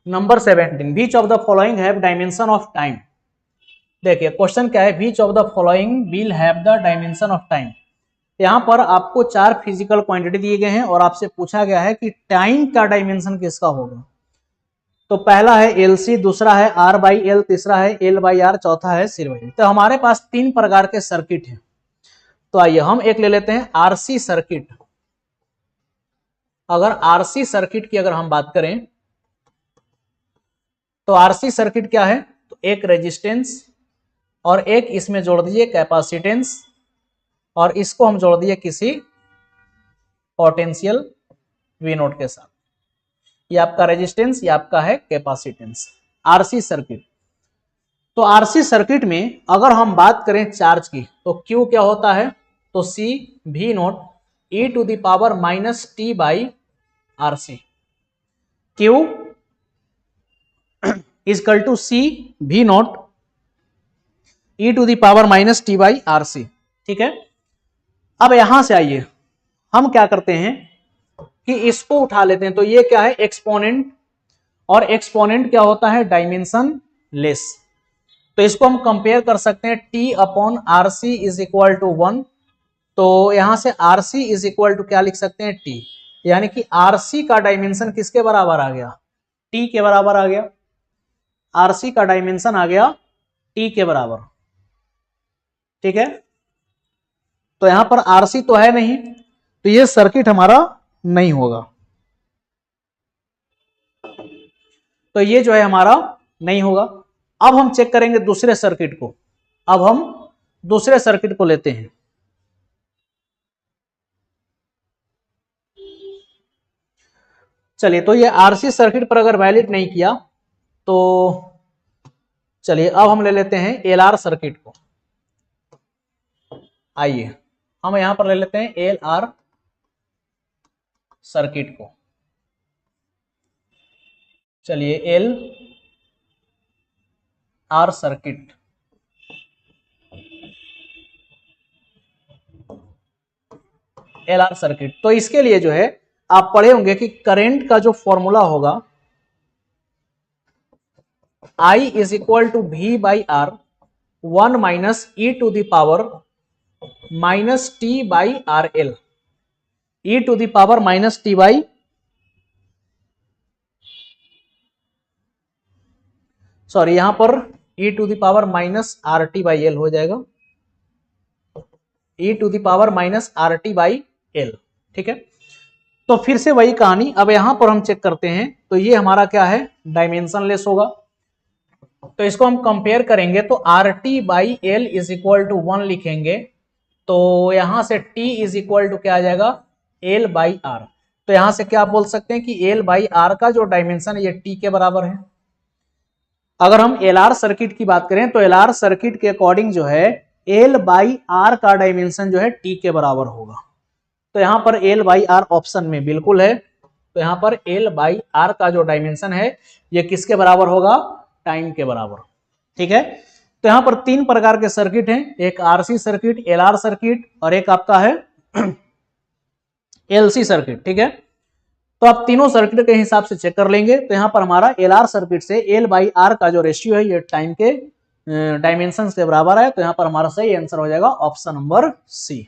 Number 17, which of the following have dimension of time. देखिए question क्या है, which of the following will have the dimension of time. यहाँ पर आपको 4 physical quantity दिए गए हैं और आपसे पूछा गया है कि टाइम का डायमेंशन किसका होगा। तो पहला है एलसी, दूसरा है आर बाई एल, तीसरा है एल बाई आर, चौथा है सी बाई एल। तो हमारे पास 3 प्रकार के सर्किट हैं। तो आइए हम एक ले लेते हैं आरसी सर्किट। अगर आरसी सर्किट की अगर हम बात करें तो आरसी सर्किट क्या है, तो एक रेजिस्टेंस और एक इसमें जोड़ दीजिए कैपेसिटेंस और इसको हम जोड़ दिए किसी पोटेंशियल वी नोट के साथ। ये आपका रेजिस्टेंस, ये आपका है कैपेसिटेंस, आरसी सर्किट। तो आरसी सर्किट में अगर हम बात करें चार्ज की तो क्यू क्या होता है, तो C V naught e to the power minus t by R C. Q is equal to C V naught e to the power minus t by R C. ठीक है, अब यहां से आइए हम क्या करते हैं कि इसको उठा लेते हैं। तो ये क्या है, एक्सपोनेंट, और एक्सपोनेंट क्या होता है, डायमेंशन लेस। तो इसको हम कंपेयर कर सकते हैं, T upon R C is equal to 1। तो यहां से R C is equal to क्या लिख सकते हैं, टी, यानी कि आर सी का डायमेंशन किसके बराबर आ गया, टी के बराबर आ गया। आरसी का डायमेंशन आ गया टी के बराबर। ठीक है, तो यहां पर आरसी तो है नहीं, तो ये सर्किट हमारा नहीं होगा। तो ये जो है हमारा नहीं होगा। अब हम चेक करेंगे दूसरे सर्किट को। अब हम दूसरे सर्किट को लेते हैं। चलिए, तो ये आरसी सर्किट पर अगर वैलिड नहीं किया तो चलिए अब हम ले लेते हैं एलआर सर्किट को। आइए हम यहां पर ले लेते हैं एलआर सर्किट को। चलिए L R circuit, L R circuit. तो इसके लिए जो है आप पढ़े होंगे कि करंट का जो फॉर्मूला होगा I is equal to V by R 1 minus e to the power minus t by R L, e to the power minus t by, sorry यहां पर e to the power minus R T by L हो जाएगा, e to the power minus R T by L. ठीक है, तो फिर से वही कहानी, अब यहां पर हम चेक करते हैं। तो ये हमारा क्या है, डायमेंशन लेस होगा। तो इसको हम कंपेयर करेंगे तो R T by L is equal to 1 लिखेंगे। तो यहां से t इज इक्वल टू क्या आ जाएगा, एल बाई आर। तो यहां से क्या बोल सकते हैं कि एल बाई आर का जो डायमेंशन है ये t के बराबर है। अगर हम एल आर सर्किट की बात करें तो एल आर सर्किट के अकॉर्डिंग जो है एल बाई आर का डायमेंशन जो है t के बराबर होगा। तो यहां पर एल बाई आर ऑप्शन में बिल्कुल है। तो यहां पर एल बाई आर का जो डायमेंशन है ये किसके बराबर होगा, टाइम के बराबर। ठीक है, तो यहां पर 3 प्रकार के सर्किट हैं, एक आरसी सर्किट, एलआर सर्किट और एक आपका है एलसी सर्किट। ठीक है, तो आप तीनों सर्किट के हिसाब से चेक कर लेंगे। तो यहां पर हमारा एलआर सर्किट से एल बाई आर का जो रेशियो है ये टाइम के डायमेंशन के बराबर है। तो यहां पर हमारा सही आंसर हो जाएगा ऑप्शन नंबर सी।